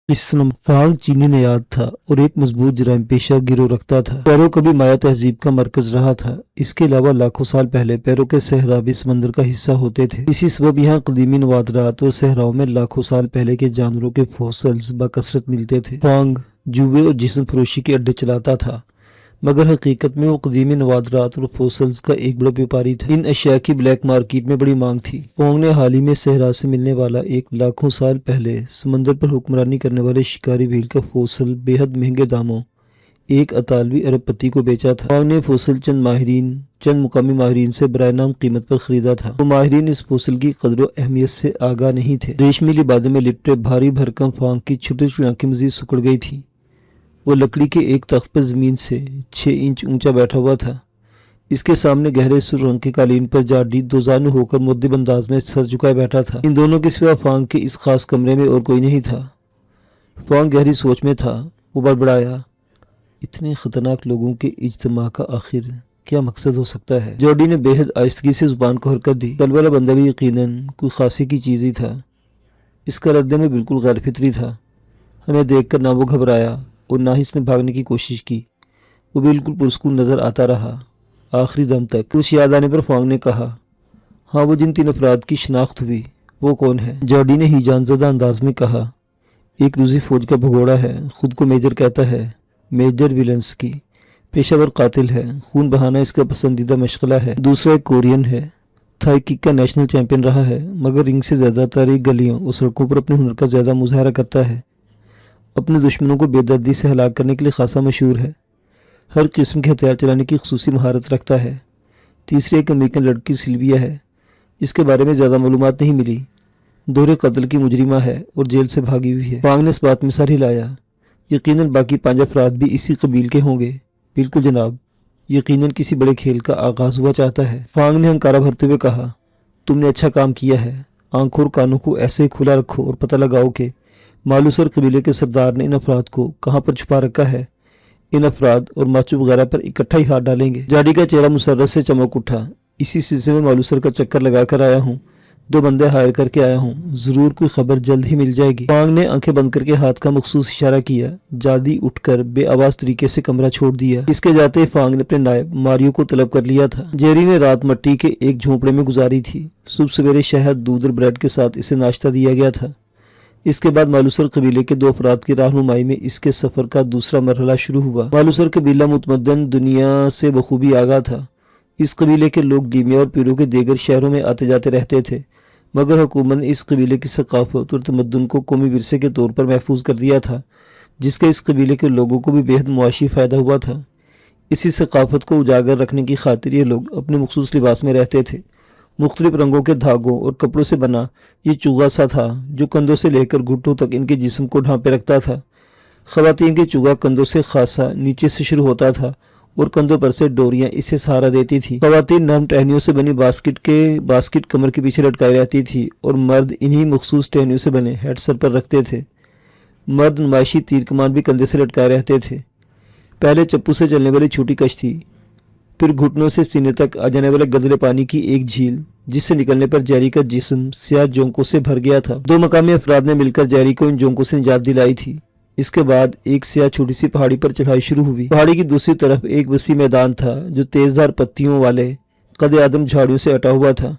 फांग चीनी ने याद था और एक मजबूत जराइम पेशा गिरोह रखता था। पेरो कभी माया तहजीब का मरकज रहा था। इसके अलावा लाखों साल पहले पेरो के सहरा भी समंदर का हिस्सा होते थे। इसी सबब यहाँ कदीमी नवादरात और सहराओं में लाखों साल पहले के जानवरों के फॉसिल्स बकसरत मिलते थे। फांग जुए और जिस्म फरोशी के अड्डे चलाता था, मगर हकीकत में वो कदीमी नवादरात और फॉसिल्स का एक बड़ा व्यापारी था। इन अशिया की ब्लैक मार्केट में बड़ी मांग थी। पोंग ने हाल ही में सहरा से मिलने वाला एक लाखों साल पहले समंदर पर हुक्मरानी करने वाले शिकारी व्हेल का फॉसिल बेहद महंगे दामों एक अतालवी अरबपति को बेचा था। पोंग ने फॉसिल चंद मुकामी माहिरीन से बराए नाम कीमत पर खरीदा था। वो माहिरीन इस फॉसिल की कदर व अहमियत से आगाह नहीं थे। रेशमी लिबादे में लिपटे भारी भरकम फांग की छोटी छोटी आंखें मजीद सुकड़ गई थी। वो लकड़ी के एक तख्त पर ज़मीन से 6 इंच ऊंचा बैठा हुआ था। इसके सामने गहरे सुर रंग के कालीन पर जाडी दोजानू होकर मुद्दब अंदाज में सर झुकाए बैठा था। इन दोनों के सिवा फांग के इस खास कमरे में और कोई नहीं था। फांग गहरी सोच में था। वो बड़बड़ाया, इतने खतरनाक लोगों के इज्तिमा का आखिर क्या मकसद हो सकता है? जॉडी ने बेहद आहिस्तगी से जुबान को हरकत दी। कल वाला बंदा भी यकीनन कोई खासी की चीज़ ही था। इसका रद्द में बिल्कुल गैर फितरी था। हमें देखकर ना वो घबराया और ना ही इसने भागने की कोशिश की। वो बिल्कुल पुरस्कून नजर आता रहा आखिरी दम तक। कुछ याद आने पर फांग ने कहा, हाँ, वो जिन 3 अफराद की शनाख्त हुई वो कौन है? जॉडी ने ही जानज़दा अंदाज में कहा, एक रूसी फौज का भगोड़ा है, खुद को मेजर कहता है, मेजर विलेंस्की, पेशावर कातिल है, खून बहाना इसका पसंदीदा मशगला है। दूसरा एक कोरियन है, थाई किक का नेशनल चैंपियन रहा है, मगर रिंग से ज़्यादातर एक गलियों और सड़कों पर अपने हुनर का ज़्यादा मुजाहरा करता है। अपने दुश्मनों को बेदर्दी से हलाक करने के लिए खासा मशहूर है। हर किस्म के हथियार चलाने की खुसूसी महारत रखता है। तीसरी एक अमेरिकन लड़की सिल्विया है। इसके बारे में ज़्यादा मालूमात नहीं मिली। दोहरे कत्ल की मुजरिमा है और जेल से भागी हुई है। फांग ने इस बात में सर हिलाया। यकीनन बाकी 5 अफराद भी इसी कबील के होंगे। बिल्कुल जनाब, यकीनन किसी बड़े खेल का आगाज हुआ चाहता है। फांग ने हंकारा भरते हुए कहा, तुमने अच्छा काम किया है। आंखों और कानों को ऐसे खुला रखो और पता लगाओ कि मालूसर कबीले के सरदार ने इन अफराद को कहाँ पर छुपा रखा है। इन अफराद और माचू वगैरह पर इकट्ठा ही हाथ डालेंगे। जाडी का चेहरा मुसर्रत से चमक उठा। इसी सिलसिले में मालूसर का चक्कर लगा कर आया हूँ। 2 बंदे हायर करके आया हूँ। ज़रूर कोई खबर जल्द ही मिल जाएगी। फांग ने आंखें बंद करके हाथ का मखसूस इशारा किया। जादी उठकर बेआवाज तरीके से कमरा छोड़ दिया। इसके जाते ही फांग ने अपने नायब मारियो को तलब कर लिया था। जेरी ने रात मट्टी के एक झोंपड़े में गुजारी थी। सुबह सवेरे शहद, दूध और ब्रेड के साथ इसे नाश्ता दिया गया था। इसके बाद मालूसर कबीले के 2 अफराद की रहनुमाई में इसके सफ़र का दूसरा मरहला शुरू हुआ। मालूसर कबीला मुतमद्दन दुनिया से बखूबी आगाह था। इस कबीले के लोग डीमिया और पीरो के दीगर शहरों में आते जाते रहते थे, मगर हुकूमत ने इस कबीले की सकाफत और तमद्दुन को कौमी विरसे के तौर पर महफूज कर दिया था, जिसके इस कबीले के लोगों को भी बेहद मुआशी फ़ायदा हुआ था। इसी सकाफत को उजागर रखने की खातिर ये लोग अपने मखसूस लिबास में रहते थे। मुख्तलिफ रंगों के धागों और कपड़ों से बना ये चूगा सा था जो कंधों से लेकर घुटनों तक इनके जिस्म को ढांपे रखता था। ख़वातीन के चूगा कंधों से खासा नीचे से शुरू होता था और कंधों पर से डोरियां इसे सहारा देती थी। ख़वातीन नरम टहनियों से बनी बास्केट कमर के पीछे लटकाई रहती थी और मर्द इन्हीं मखसूस टहनियों से बने हेड सर पर रखते थे। मर्द नुमाइशी तीर कमान भी कंधे से लटकाए रहते थे। पहले चप्पू से चलने वाली छोटी कश्ती, फिर घुटनों से सीने तक आ जाने वाले गदले पानी की एक झील, जिससे निकलने पर जैरी का जिस्म स्याह जोंकों से भर गया था। 2 मकामी अफराद ने मिलकर जैरी को इन जोंकों से निजात दिलाई थी। इसके बाद एक स्याह छोटी सी पहाड़ी पर चढ़ाई शुरू हुई। पहाड़ी की दूसरी तरफ एक वसी मैदान था जो तेजधार पत्तियों वाले कद आदम झाड़ियों से अटा हुआ था।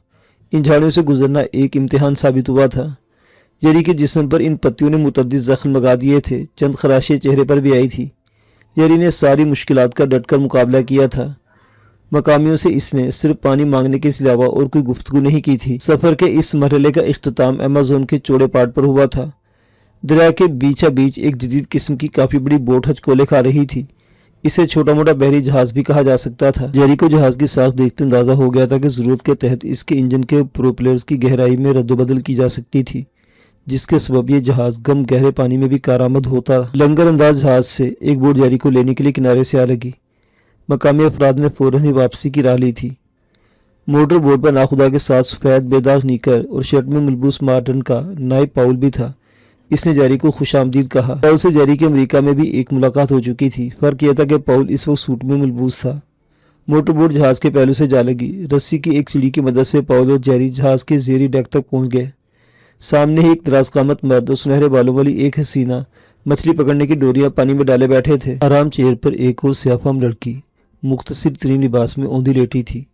इन झाड़ियों से गुजरना एक इम्तिहान साबित हुआ था। जैरी के जिस्म पर इन पत्तियों ने मुतअद्दिद जख्म लगा दिए थे। चंद खराशें चेहरे पर भी आई थी। जैरी ने सारी मुश्किलात का डटकर मुकाबला किया था। मकामियों से इसने सिर्फ पानी मांगने के अलावा और कोई गुफ्तगू नहीं की थी। सफ़र के इस मरहले का इख्तिताम अमेज़न के चौड़े पहाड़ पर हुआ था। दरिया के बीचा बीच एक जदीद किस्म की काफ़ी बड़ी बोट हचकोले खा रही थी। इसे छोटा मोटा बहरी जहाज़ भी कहा जा सकता था। जेरी को जहाज़ की साख देखते अंदाज़ा हो गया था कि ज़रूरत के तहत इसके इंजन के प्रोपेलर्स की गहराई में रद्दोबदल की जा सकती थी, जिसके सबब ये जहाज़ गम गहरे पानी में भी कारामद होता। लंगर अंदाज जहाज़ से एक बोट जेरी को लेने के लिए किनारे से आ लगी। मकामी अफराद ने फ़ौरन ही वापसी की राह ली थी। मोटर बोट पर नाखुदा के साथ सफ़ेद बेदाग नीकर और शर्ट में मलबूस मार्टन का नायब पाउल भी था। इसने जैरी को खुशामदीद कहा। पाउल से जैरी के अमेरिका में भी एक मुलाकात हो चुकी थी। फ़र्क यह था कि पाउल इस वक्त सूट में मलबूस था। मोटर बोट जहाज़ के पहलू से जा लगी। रस्सी की एक सीढ़ी की मदद से पाउल और जैरी जहाज़ के ज़ेरी डेक तक पहुँच गए। सामने ही एक दराज कामत मर्द और सुनहरे बालों वाली एक हसीना मछली पकड़ने की डोरियां पानी में डाले बैठे थे। आराम चेयर पर एक और स्याफाम लड़की मुख्तसर तरीन लिबास में औंधी लेटी थी।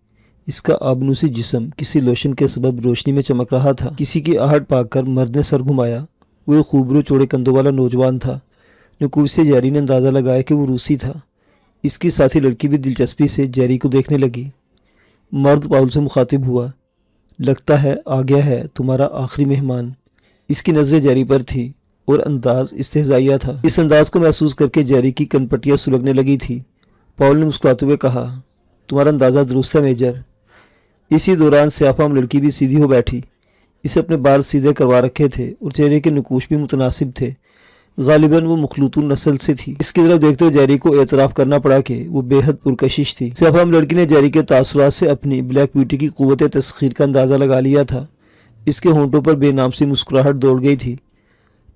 इसका आबनूसी जिस्म किसी लोशन के सबब रोशनी में चमक रहा था। किसी की आहट पाकर मर्द ने सर घुमाया। वो एक खूबरू चौड़े कंधों वाला नौजवान था। नकूब से जैरी ने अंदाज़ा लगाया कि वो रूसी था। इसकी साथी लड़की भी दिलचस्पी से जैरी को देखने लगी। मर्द पाउल से मुखातिब हुआ, लगता है आ गया है तुम्हारा आखिरी मेहमान। इसकी नज़रें जैरी पर थी और अंदाज इस्तेहज़ाइया था। इस अंदाज को महसूस करके जैरी की कनपटियाँ सुलगने लगी थी। पाउल ने मुस्कुराते हुए कहा, तुम्हारा अंदाज़ा दुरुस्त है मेजर। इसी दौरान स्याफाम लड़की भी सीधी हो बैठी। इसे अपने बाल सीधे करवा रखे थे और चेहरे के नकूश भी मुतनासिब थे। गालिबन वो मखलूतुन नस्ल से थी। इसकी तरफ देखते हुए जैरी को एतराफ़ करना पड़ा कि वो बेहद पुरकशिश थी। स्याफाम लड़की ने जैरी के तासुरात से अपनी ब्लैक ब्यूटी की क़ुव्वत तस्खीर का अंदाज़ा लगा लिया था। इसके होंठों पर बेनाम सी मुस्कुराहट दौड़ गई थी।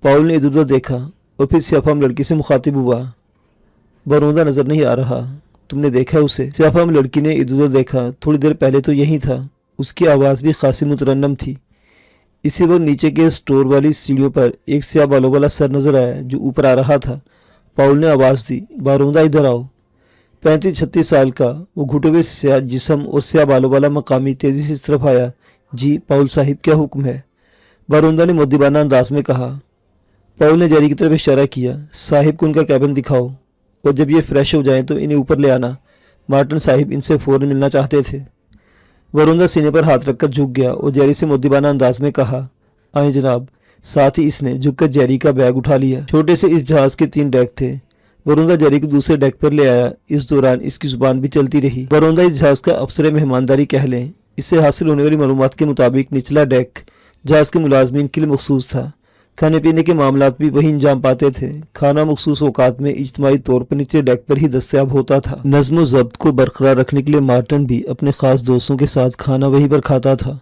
पाउल ने इधर उधर देखा और फिर स्याफाम लड़की से मुखातिब हुआ, बरोंदा नज़र नहीं आ रहा, तुमने देखा उसे? स्याफाम लड़की ने इधर उधर देखा। थोड़ी देर पहले तो यही था। उसकी आवाज़ भी खासी मुतरन्नम थी। इसी वक्त नीचे के स्टोर वाली सीढ़ियों पर एक स्याह बालों वाला सर नजर आया जो ऊपर आ रहा था। पाउल ने आवाज़ दी, बारोंदा इधर आओ। 35-36 साल का वो घुटे हुए स्याह जिस्म और स्याह बालों वाला मकामी तेज़ी से इस तरफ आया। जी पाउल साहिब, क्या हुक्म है? बारोंदा ने मुद्दिबाना अंदाज में कहा। पाउल ने जैरी की तरफ इशारा किया, साहिब को उनका कैबिन दिखाओ और जब ये फ्रेश हो जाएं तो इन्हें ऊपर ले आना। मार्टिन साहिब इनसे फ़ौरन मिलना चाहते थे। बारोंदा सीने पर हाथ रखकर झुक गया और जैरी से मुद्दिबाना अंदाज में कहा, आए जनाब। साथ ही इसने झुककर जैरी का बैग उठा लिया। छोटे से इस जहाज़ के 3 डेक थे। बारोंदा जैरी को दूसरे डेक पर ले आया। इस दौरान इसकी जुबान भी चलती रही। बारोंदा इस जहाज़ का अफसर मेहमानदारी कह लें। इससे हासिल होने वाली मालूमात के मुताबिक निचला डेक जहाज़ के मुलाजमीन के लिए मखसूस था। खाने पीने के मामलात भी वही अंजाम पाते थे। खाना मखसूस औकात में इज्तिमाई तौर पर निचले डेक पर ही दस्तयाब होता था। नज़्म व ज़ब्त को बरकरार रखने के लिए मार्टिन भी अपने ख़ास दोस्तों के साथ खाना वहीं पर खाता था।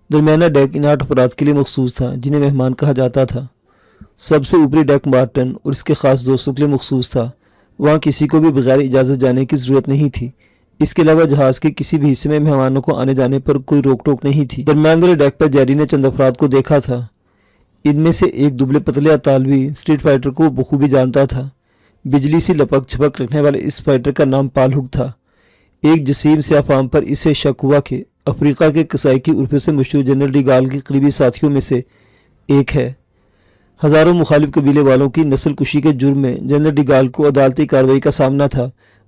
दरमियाना डेक इन 8 अफराद के लिए मखसूस था जिन्हें मेहमान कहा जाता था। सबसे ऊपरी डेक मार्टिन और इसके ख़ास दोस्तों के लिए मखसूस था। वहाँ किसी को भी बगैर इजाज़त जाने की ज़रूरत नहीं थी। इसके अलावा जहाज़ के किसी भी हिस्से में मेहमानों को आने जाने पर कोई रोक टोक नहीं थी। दरमियान वाले डेक पर जैरी ने चंद अफराद को देखा था। इनमें से एक दुबले पतले अतालवी स्ट्रीट फाइटर को बखूबी जानता था। बिजली सी लपक झपक रखने वाले इस फाइटर का नाम पालहुड था। एक जसीम स्याफाम पर इसे शक हुआ कि अफ्रीका के कसाई की उर्फ से मशहूर जनरल डिगाल के करीबी साथियों में से एक है। हज़ारों मुखालिफ कबीले वालों की नस्ल कुशी के जुर्म में जनरल डिगाल को अदालती कार्रवाई का सामना था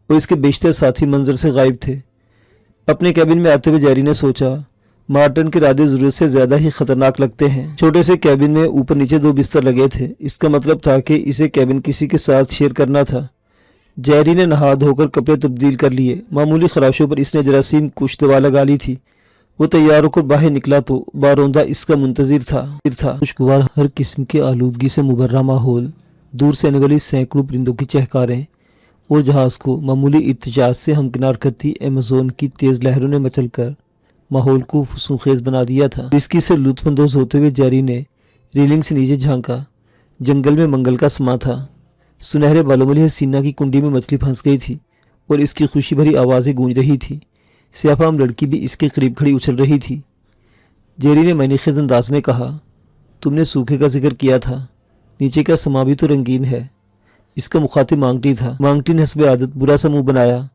और इसके बेशतर साथी मंजर से गायब थे। अपने कैबिन में आते हुए जैरी ने सोचा, मार्टिन के इरादे ज़रूरत से ज़्यादा ही ख़तरनाक लगते हैं। छोटे से कैबिन में ऊपर नीचे 2 बिस्तर लगे थे। इसका मतलब था कि इसे कैबिन किसी के साथ शेयर करना था। जैरी ने नहा धोकर कपड़े तब्दील कर लिए। मामूली खराशों पर इसने जरासीम कुछ दवा लगा ली थी। वो तैयार होकर बाहर निकला तो बारोंदा इसका मुंतजिर था। खुशगवार हर किस्म की आलूदगी से मुबर्रा माहौल, दूर से आने वाली सैकड़ों परिंदों की चहकारें और जहाज़ को मामूली इर्तिजाज से हमकिनार करती अमेज़ोन की तेज़ लहरों ने मचल कर माहौल को फुसूखेज़ बना दिया था। इसकी से लुत्फ़अंदोज़ होते हुए जैरी ने रेलिंग से नीचे झांका। जंगल में मंगल का समा था। सुनहरे बालों वाली हसीना की कुंडी में मछली फंस गई थी और इसकी खुशी भरी आवाज़ें गूंज रही थी। स्याफाम लड़की भी इसके करीब खड़ी उछल रही थी। जैरी ने मैनेखेज़ अंदाज में कहा, तुमने सूखे का जिक्र किया था, नीचे का समा भी तो रंगीन है। इसका मुखातिब मांगटी था। मांगटी ने हस्बे आदत बुरा सा मुँह बनाया।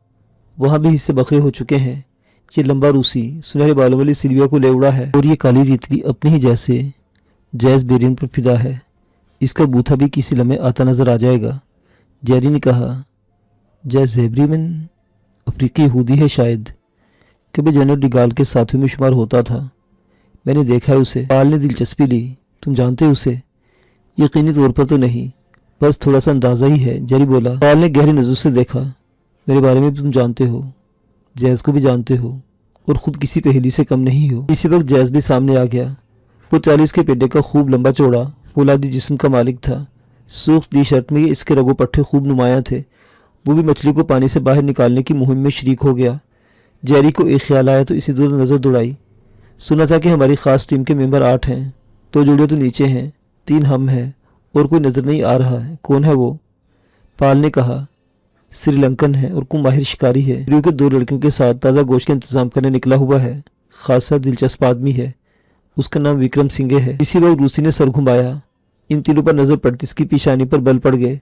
वहाँ भी हिस्से बखरे हो चुके हैं। ये लंबा रूसी सुनहरे बालों वाली सिल्विया को ले उड़ा है और ये काली तितली अपने ही जैसे जैज बेरियन पर फिदा है। इसका बूथा भी किसी लम्हे आता नजर आ जाएगा। जैरी ने कहा, जैज जेबरीमन अफ्रीकी यहूदी है शायद, कभी जनरल डिगाल के साथियों में शुमार होता था। मैंने देखा है उसे। पाल ने दिलचस्पी ली, तुम जानते हो उसे? यकीनी तौर पर तो नहीं, बस थोड़ा सा अंदाज़ा ही है, जैरी बोला। पाल ने गहरी नज़र से देखा। मेरे बारे में भी तुम जानते हो, जैज को भी जानते हो और ख़ुद किसी पहेली से कम नहीं हो। इसी वक्त जैज भी सामने आ गया। वो 40 के पेटे का खूब लंबा चौड़ा फौलादी जिस्म का मालिक था। सूख टी शर्ट में इसके रगो पट्टे खूब नुमायाँ थे। वो भी मछली को पानी से बाहर निकालने की मुहिम में शरीक हो गया। जैरी को एक ख्याल आया तो इसी दूर नज़र दौड़ाई। सुना था कि हमारी ख़ास टीम के मेंबर 8 हैं, 2 जोड़े तो नीचे हैं, 3 हम हैं और कोई नज़र नहीं आ रहा है। कौन है वो? पाल ने कहा, श्रीलंकन है और को माहिर शिकारी है। रियो के 2 लड़कियों के साथ ताज़ा गोश्त का इंतज़ाम करने निकला हुआ है। खासा दिलचस्प आदमी है। اس کا نام وکرم سنگھے ہے۔ اسی وقت روسی نے سر گھمایا۔ ان تینوں پر نظر پڑتی اس کی پیشانی پر بل پڑ گئے۔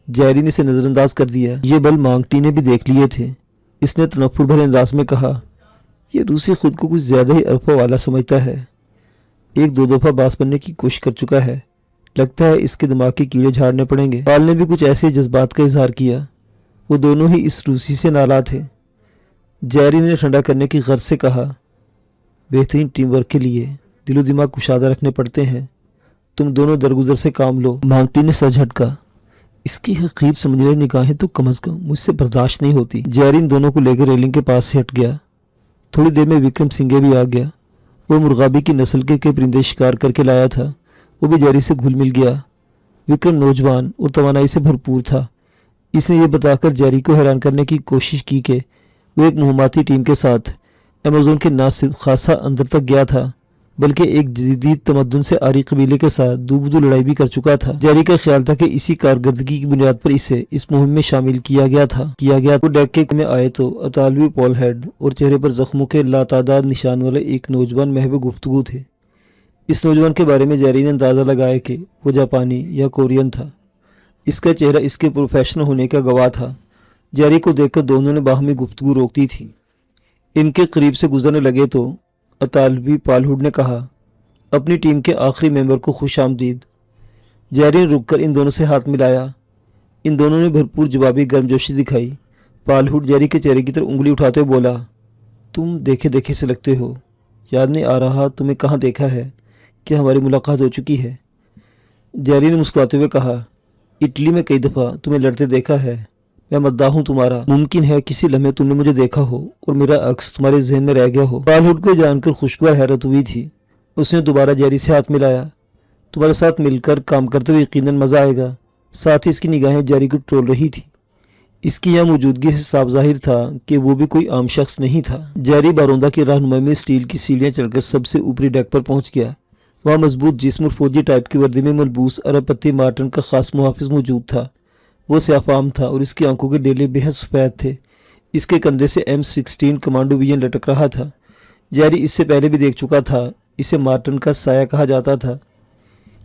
جیری نے اسے نظر انداز کر دیا۔ یہ بل مانگٹی نے بھی دیکھ لیے تھے۔ اس نے تنفر بھرے انداز میں کہا، یہ روسی خود کو کچھ زیادہ ہی عرفہ والا سمجھتا ہے۔ ایک دو دفعہ باس بننے کی کوشش کر چکا ہے، لگتا ہے اس کے دماغ کے کیڑے جھاڑنے پڑیں گے۔ پال نے بھی کچھ ایسے جذبات کا اظہار کیا۔ وہ دونوں ہی اس روسی سے نالا تھے۔ جیری نے ٹھنڈا کرنے کی غرض سے کہا، بہترین ٹیم ورک کے لیے دل و دماغ کشادہ رکھنے پڑتے ہیں، تم دونوں درگزر سے کام لو۔ مانگٹی نے سر جھٹکا۔ اس کی حقیر سمجھنے نگاہیں تو کم از کم مجھ سے برداشت نہیں ہوتی۔ جیری ان دونوں کو لے کر ریلنگ کے پاس سے ہٹ گیا۔ تھوڑی دیر میں وکرم سنگھے بھی آ گیا۔ وہ مرغابی کی نسل کے کئی پرندے شکار کر کے لایا تھا۔ وہ بھی جیری سے گھل مل گیا۔ وکرم نوجوان اور توانائی سے بھرپور تھا۔ اس نے یہ بتا کر جیری کو حیران کرنے کی کوشش کی کہ وہ ایک مہماتی ٹیم کے ساتھ ایمیزون کے نہ صرف خاصا اندر تک گیا تھا بلکہ ایک جدید تمدن سے آری قبیلے کے ساتھ دو بدو لڑائی بھی کر چکا تھا۔ جیری کا خیال تھا کہ اسی کارکردگی کی بنیاد پر اسے اس مہم میں شامل کیا گیا تھا۔ وہ ڈیک کے میں آئے تو اطالوی پول ہیڈ اور چہرے پر زخموں کے لاتعداد نشان والے ایک نوجوان محو گفتگو تھے۔ اس نوجوان کے بارے میں جیری نے اندازہ لگایا کہ وہ جاپانی یا کورین تھا۔ اس کا چہرہ اس کے پروفیشنل ہونے کا گواہ تھا۔ جیری کو دیکھ کر دونوں نے باہمی گفتگو روک دی تھی۔ ان کے قریب سے گزرنے لگے تو اطالوی پالہوڈ نے کہا، اپنی ٹیم کے آخری ممبر کو خوش آمدید۔ جیری نے رک کر ان دونوں سے ہاتھ ملایا۔ ان دونوں نے بھرپور جوابی گرمجوشی دکھائی۔ پالہوڈ جیری کے چہرے کی طرف انگلی اٹھاتے ہوئے بولا، تم دیکھے دیکھے سے لگتے ہو، یاد نہیں آ رہا تمہیں کہاں دیکھا ہے، کیا ہماری ملاقات ہو چکی ہے؟ جیری نے مسکراتے ہوئے کہا، اٹلی میں کئی دفعہ تمہیں لڑتے دیکھا ہے، میں مداح ہوں تمہارا۔ ممکن ہے کسی لمحے تم نے مجھے دیکھا ہو اور میرا عکس تمہارے ذہن میں رہ گیا ہو۔ پالہوڈ کو جان کر خوشگوار حیرت ہوئی تھی۔ اس نے دوبارہ جیری سے ہاتھ ملایا۔ تمہارے ساتھ مل کر کام کرتے ہوئے یقیناً مزہ آئے گا۔ ساتھ ہی اس کی نگاہیں جیری کو ٹول رہی تھی۔ اس کی یہاں موجودگی سے صاف ظاہر تھا کہ وہ بھی کوئی عام شخص نہیں تھا۔ جیری باروندہ کی رہنمائی میں اسٹیل کی سیڑھیاں چڑھ کر سب سے اوپری ڈیک پر پہنچ گیا۔ وہاں مضبوط جسم اور فوجی ٹائپ کی وردی میں ملبوس ارب پتی مارٹن کا خاص محافظ موجود تھا۔ وہ سیاہ فام تھا اور اس کی آنکھوں کے ڈیلے بے حد سفید تھے۔ اس کے کندھے سے M16 کمانڈو ویژن لٹک رہا تھا۔ جیری اس سے پہلے بھی دیکھ چکا تھا۔ اسے مارٹن کا سایہ کہا جاتا تھا۔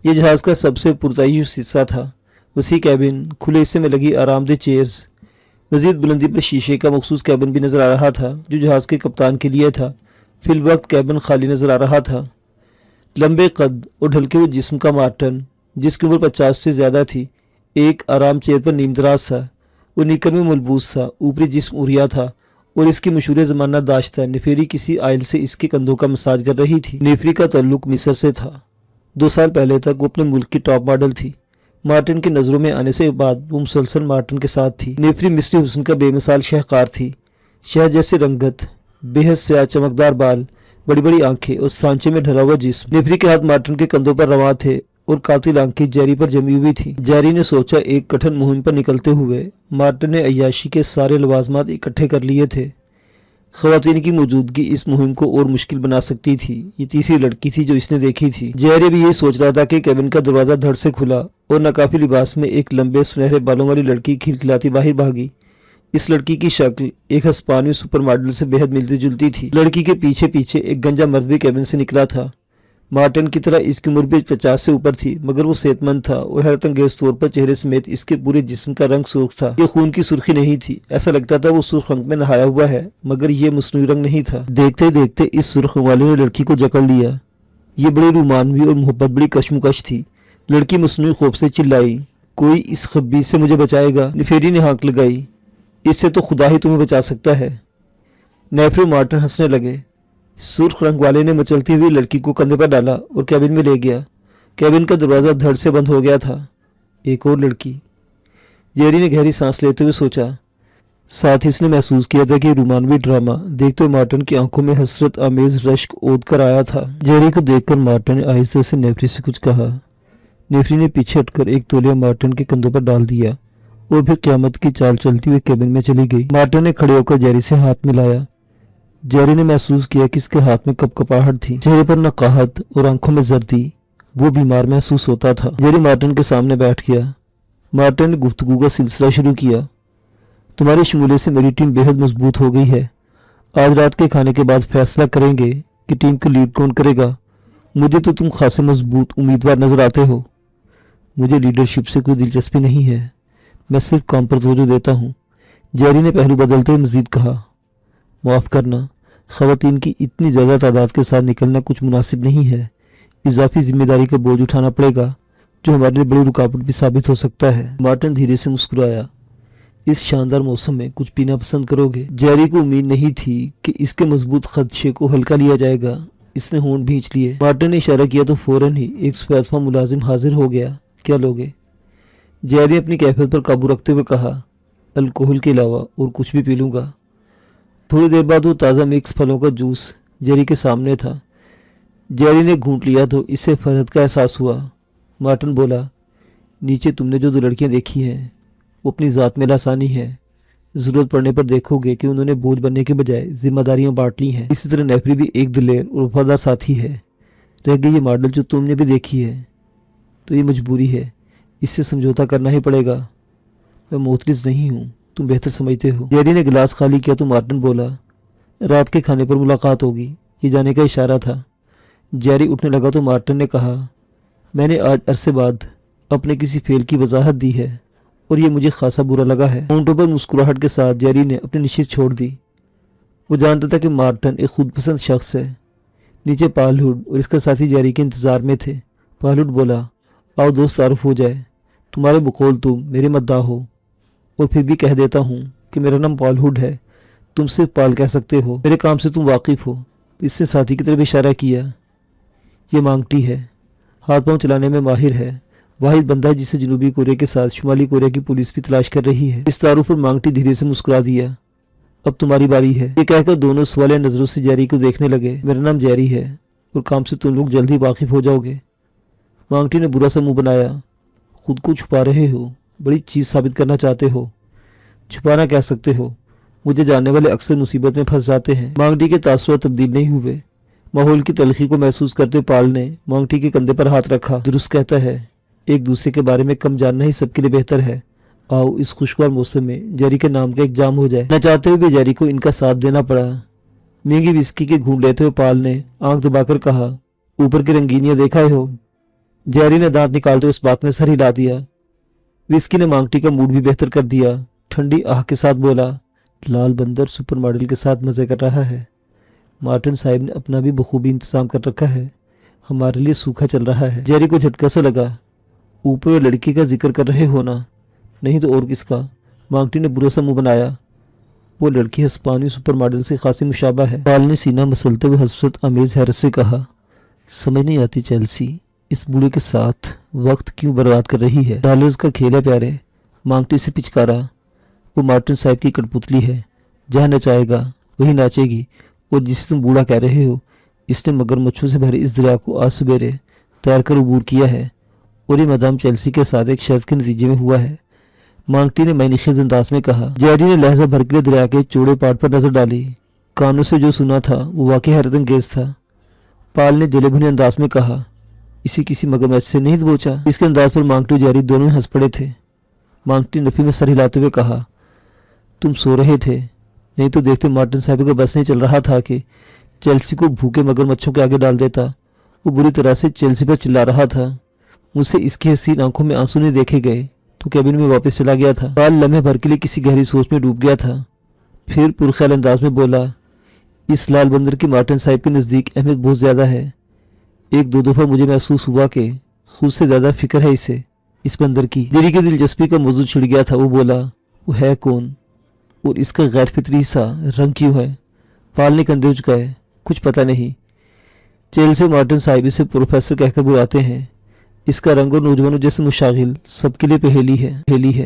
یہ جہاز کا سب سے پرتعیش حصہ تھا۔ وسیع کیبن، کھلے حصے میں لگی آرام دہ چیئرز، مزید بلندی پر شیشے کا مخصوص کیبن بھی نظر آ رہا تھا جو جہاز کے کپتان کے لیے تھا۔ فی الوقت کیبن خالی نظر آ رہا تھا۔ لمبے قد اور ڈھلکے ہوئے جسم کا مارٹن، جس کی عمر 50 سے زیادہ تھی، ایک آرام چیئر پر نیم دراز تھا۔ وہ نیکر میں ملبوس تھا، اوپری جسم اوریا تھا اور اس کی مشہور زمانہ داشتہ نیفری کسی آئل سے اس کے کندھوں کا مساج کر رہی تھی۔ نیفری کا تعلق مصر سے تھا۔ 2 سال پہلے تک وہ اپنے ملک کی ٹاپ ماڈل تھی۔ مارٹن کی نظروں میں آنے سے بعد وہ مسلسل مارٹن کے ساتھ تھی۔ نیفری مصری حسن کا بے مثال شہکار تھی۔ شہد جیسے رنگت، بے حد سیاہ چمکدار بال، بڑی بڑی آنکھیں اور سانچے میں ڈھلا ہوا جسم۔ نیفری کے ہاتھ مارٹن کے کندھوں پر رواں تھے اور قاتل آنکھیں جیری پر جمی ہوئی تھی۔ جیری نے سوچا، ایک کٹھن مہم پر نکلتے ہوئے مارٹن نے عیاشی کے سارے لوازمات اکٹھے کر لیے تھے۔ خواتین کی موجودگی اس مہم کو اور مشکل بنا سکتی تھی۔ یہ تیسری لڑکی تھی جو اس نے دیکھی تھی۔ جیری بھی یہ سوچ رہا تھا کہ کیبن کا دروازہ دھڑ سے کھلا اور ناکافی لباس میں ایک لمبے سنہرے بالوں والی لڑکی کھلکھلاتی باہر بھاگی۔ اس لڑکی کی شکل ایک ہسپانوی سپر ماڈل سے بے حد ملتی جلتی تھی۔ لڑکی کے پیچھے پیچھے ایک گنجا مرد بھی کیبن سے نکلا تھا۔ مارٹن کی طرح اس کی عمر بھی 50 سے اوپر تھی، مگر وہ صحت مند تھا اور حیرت انگیز طور پر چہرے سمیت اس کے پورے جسم کا رنگ سرخ تھا۔ یہ خون کی سرخی نہیں تھی، ایسا لگتا تھا وہ سرخ رنگ میں نہایا ہوا ہے، مگر یہ مصنوعی رنگ نہیں تھا۔ دیکھتے دیکھتے اس سرخ رنگ والے نے لڑکی کو جکڑ لیا۔ یہ بڑی رومانوی اور محبت بڑی کشمکش تھی۔ لڑکی مصنوعی خوف سے چلائی، کوئی اس خبیث سے مجھے بچائے گا؟ نیفری نے ہانک لگائی، اس سے تو خدا ہی تمہیں بچا سکتا ہے۔ نیفری اور مارٹن ہنسنے لگے۔ سرخ رنگ والے نے مچلتی ہوئی لڑکی کو کندھے پر ڈالا اور کیبن میں لے گیا۔ کیبن کا دروازہ دھڑ سے بند ہو گیا تھا۔ ایک اور لڑکی، جیری نے گہری سانس لیتے ہوئے سوچا۔ ساتھ ہی اس نے محسوس کیا تھا کہ رومانوی ڈرامہ دیکھتے ہوئے مارٹن کی آنکھوں میں حسرت آمیز رشک اود کر آیا تھا۔ جیری کو دیکھ کر مارٹن نے آہستہ سے نیفری سے کچھ کہا۔ نیفری نے پیچھے ہٹ کر ایک تولیہ مارٹن کے کندھوں پر ڈال دیا اور پھر قیامت کی چال چلتی ہوئے کیبن میں چلی گئی۔ مارٹن نے کھڑے ہو کر جیری سے ہاتھ ملایا۔ جیری نے محسوس کیا کہ اس کے ہاتھ میں کپکپاہٹ تھی، چہرے پر نقاہت اور آنکھوں میں زردی۔ وہ بیمار محسوس ہوتا تھا۔ جیری مارٹن کے سامنے بیٹھ گیا۔ مارٹن نے گفتگو کا سلسلہ شروع کیا۔ تمہاری شمولیت سے میری ٹیم بے حد مضبوط ہو گئی ہے۔ آج رات کے کھانے کے بعد فیصلہ کریں گے کہ ٹیم کو لیڈ کون کرے گا मुझे तो तुम खासे मजबूत उम्मीदवार नजर आते हो। मुझे लीडरशिप से कोई दिलचस्पी नहीं है, मैं सिर्फ काम पर तवज्जो देता हूँ। जेरी ने पहलू बदलते हुए मजीद कहा, माफ़ करना, ख़वातीन की इतनी ज़्यादा तादाद के साथ निकलना कुछ मुनासिब नहीं है। इजाफी जिम्मेदारी का बोझ उठाना पड़ेगा जो हमारे लिए बड़ी रुकावट भी साबित हो सकता है। मार्टिन धीरे से मुस्कुराया। इस शानदार मौसम में कुछ पीना पसंद करोगे? जेरी को उम्मीद नहीं थी कि इसके मजबूत खदशे को हल्का लिया जाएगा। इसने होंठ भींच लिए। मार्टिन ने इशारा किया तो फौरन ही एक सफेदफा मुलाजिम हाजिर हो गया। क्या लोगे? जेरी अपनी कैफियत पर काबू रखते हुए कहा, अल्कोहल के अलावा और कुछ भी पी लूँगा। थोड़ी देर बाद वो ताज़ा मिक्स फलों का जूस जेरी के सामने था। जेरी ने घूंट लिया तो इससे फरहत का एहसास हुआ। मार्टिन बोला, नीचे तुमने जो 2 लड़कियां देखी हैं वो अपनी ज़ात में लासानी है। ज़रूरत पड़ने पर देखोगे कि उन्होंने बोझ बनने के बजाय जिम्मेदारियां बांट ली हैं। इसी तरह नेफरी भी एक दिलेर और वफादार साथी है। रह गई ये मॉडल जो तुमने भी देखी है, तो ये मजबूरी है, इससे समझौता करना ही पड़ेगा। मैं मोतरिज नहीं हूँ, तुम बेहतर समझते हो। जेरी ने गिलास खाली किया तो मार्टिन बोला, रात के खाने पर मुलाकात होगी। ये जाने का इशारा था। जेरी उठने लगा तो मार्टिन ने कहा, मैंने आज अरसे बाद अपने किसी फेल की वजाहत दी है और ये मुझे खासा बुरा लगा है। होंठों पर मुस्कुराहट के साथ जेरी ने अपनी नशिस्त छोड़ दी। वो जानता था कि मार्टिन एक खुदपसंद शख्स है। नीचे पालहुड और इसका साथी जेरी के इंतजार में थे। पालहुड बोला, आओ दोस्त तारुफ हो जाए। तुम्हारे बकौल तुम मेरे मद्दाह हो, और फिर भी कह देता हूँ कि मेरा नाम पालहुड है। तुम सिर्फ पाल कह सकते हो, मेरे काम से तुम वाकिफ हो। इसने साथी की तरफ इशारा किया। ये मांगटी है, हाथ पांव चलाने में माहिर है। वाहिद बंदा है जिसे जनूबी कोरिया के साथ शुमाली कोरिया की पुलिस भी तलाश कर रही है। इस तारुफ पर मांगटी धीरे से मुस्कुरा दिया। अब तुम्हारी बारी है। ये कहकर दोनों सवालिया नजरों से जेरी को देखने लगे। मेरा नाम जेरी है और काम से तुम लोग जल्द ही वाकिफ हो जाओगे। मांगटी ने बुरा सा मुंह बनाया। खुद को छुपा रहे हो, बड़ी चीज साबित करना चाहते हो। छुपाना कह सकते हो, मुझे जानने वाले अक्सर मुसीबत में फंस जाते हैं। मांगटी के तासुरात तब्दील नहीं हुए। माहौल की तलखी को महसूस करते पाल ने मांगटी के कंधे पर हाथ रखा। दुरुस्त कहता है, एक दूसरे के बारे में कम जानना ही सबके लिए बेहतर है। आओ इस खुशगवार मौसम में जेरी के नाम का एक जाम हो जाए। न चाहते हुए भी जेरी को इनका साथ देना पड़ा। महंगी विस्की के घूंट लेते हुए पाल ने आंख दबाकर कहा, ऊपर की रंगीनियां देखा हो? जेरी ने दांत निकालते उस बात में सर हिला दिया। विस्की ने मांगटी का मूड भी बेहतर कर दिया। ठंडी आह के साथ बोला, लाल बंदर सुपर मॉडल के साथ मजे कर रहा है। मार्टिन साहब ने अपना भी बखूबी इंतजाम कर रखा है। हमारे लिए सूखा चल रहा है। जेरी को झटका सा लगा। ऊपर लड़की का जिक्र कर रहे हो ना? नहीं तो और किसका? मांगटी ने बुरा सा मुंह बनाया। वो लड़की हिस्पानी सुपर मॉडल से खासी मुशाबा है। पाल ने सीना मसलते हुए हसरत अमेज हैरत से कहा, समझ नहीं आती चेल्सी, इस बूढ़े के साथ वक्त क्यों बर्बाद कर रही है? डॉलर्स का खेल है प्यारे। मांगटी से पिचकारा। वो मार्टिन साहब की कठपुतली है, जहाँ नचाएगा वही नाचेगी। और जिसे तुम बूढ़ा कह रहे हो, इसने मगरमच्छों से भरे इस दरिया को आज सवेरे तैर कर अबूर किया है, और ये मदाम चेल्सी के साथ एक शर्त के नतीजे में हुआ है। मांगटी ने मैनिखेज अंदाज में कहा। जेरी ने लहजा भर के दरिया के चौड़े पाट पर नजर डाली। कानों से जो सुना था वो वाकई हैरत अंगेज था। पाल ने जले भुने अंदाज में कहा, इसे किसी मगरमच्छ से नहीं दबोचा? इसके अंदाज पर मांगटी और जेरी दोनों हंस पड़े थे। मांगटी नफी में सर हिलाते हुए कहा, तुम सो रहे थे, नहीं तो देखते मार्टिन साहब का बस नहीं चल रहा था कि चेल्सी को भूखे मगरमच्छों के आगे डाल देता। वो बुरी तरह से चेल्सी पर चिल्ला रहा था। मुझसे इसकी हसीन आंखों में आंसू नहीं देखे गए तो कैबिन में वापस चला गया था। पाल लम्हे भर के लिए किसी गहरी सोच में डूब गया था। फिर पुरख्याल अंदाज में बोला, इस लाल बंदर की मार्टिन साहब के नज़दीक अहमियत बहुत ज़्यादा है। एक दो दफ़ा मुझे महसूस हुआ कि खुद से ज़्यादा फिक्र है इसे, इस बंदर की। जेरी की दिलचस्पी का मौजूद छिड़ गया था। वो बोला, वो है कौन और इसका गैर फितरी सा रंग क्यों है? पाल ने कंधे झुकाए। कुछ पता नहीं। जेल से मार्टिन साहब इसे प्रोफेसर कहकर बुलाते हैं। इसका रंग और नौजवानों जैसे मुशागिल सबके लिए पहेली है।